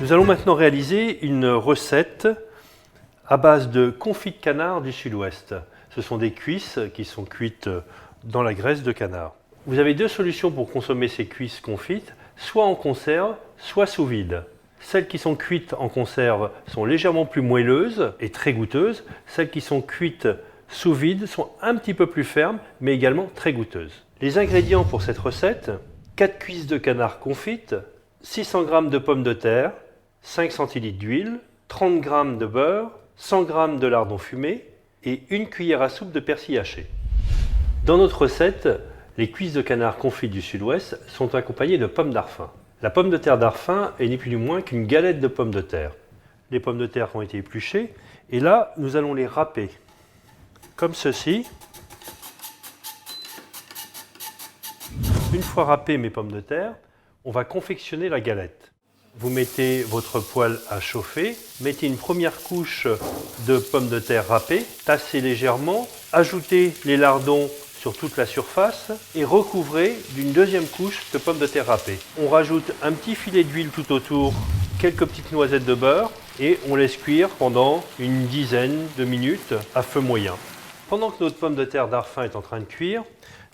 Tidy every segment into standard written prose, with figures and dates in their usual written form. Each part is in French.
Nous allons maintenant réaliser une recette à base de confit de canard du Sud-Ouest. Ce sont des cuisses qui sont cuites dans la graisse de canard. Vous avez deux solutions pour consommer ces cuisses confites, soit en conserve, soit sous vide. Celles qui sont cuites en conserve sont légèrement plus moelleuses et très goûteuses. Celles qui sont cuites sous vide sont un petit peu plus fermes, mais également très goûteuses. Les ingrédients pour cette recette: 4 cuisses de canard confites, 600 g de pommes de terre, 5 cl d'huile, 30 g de beurre, 100 g de lardons fumés et 1 cuillère à soupe de persil haché. Dans notre recette, les cuisses de canard confites du Sud-Ouest sont accompagnées de pommes d'Arfin. La pomme de terre d'Arfin est ni plus ni moins qu'une galette de pommes de terre. Les pommes de terre ont été épluchées et là, nous allons les râper comme ceci. Une fois râpées mes pommes de terre, on va confectionner la galette. Vous mettez votre poêle à chauffer, mettez une première couche de pommes de terre râpées, tassez légèrement, ajoutez les lardons sur toute la surface et recouvrez d'une deuxième couche de pommes de terre râpées. On rajoute un petit filet d'huile tout autour, quelques petites noisettes de beurre et on laisse cuire pendant une dizaine de minutes à feu moyen. Pendant que notre pomme de terre d'Arfin est en train de cuire,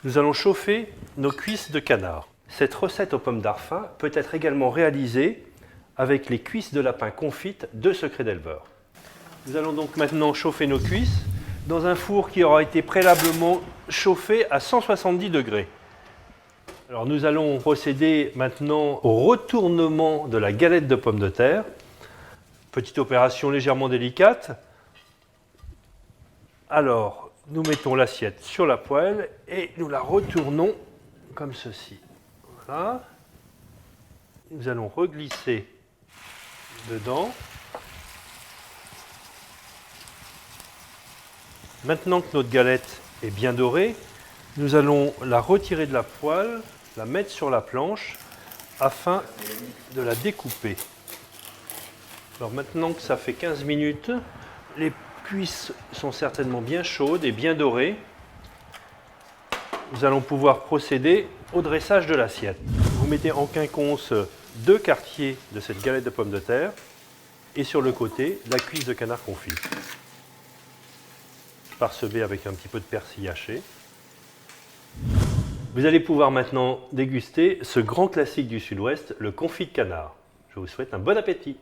nous allons chauffer nos cuisses de canard. Cette recette aux pommes d'Arfin peut être également réalisée avec les cuisses de lapin confites de Secret d'Éleveur. Nous allons donc maintenant chauffer nos cuisses dans un four qui aura été préalablement chauffé à 170 degrés. Alors nous allons procéder maintenant au retournement de la galette de pommes de terre. Petite opération légèrement délicate. Alors, nous mettons l'assiette sur la poêle et nous la retournons comme ceci. Voilà. Nous allons reglisser dedans. Maintenant que notre galette est bien dorée, nous allons la retirer de la poêle, la mettre sur la planche afin de la découper. Alors maintenant que ça fait 15 minutes, les cuisses sont certainement bien chaudes et bien dorées. Nous allons pouvoir procéder au dressage de l'assiette. Vous mettez en quinconce 2 quartiers de cette galette de pommes de terre et sur le côté, la cuisse de canard confit. Parsemée avec un petit peu de persil haché. Vous allez pouvoir maintenant déguster ce grand classique du Sud-Ouest, le confit de canard. Je vous souhaite un bon appétit.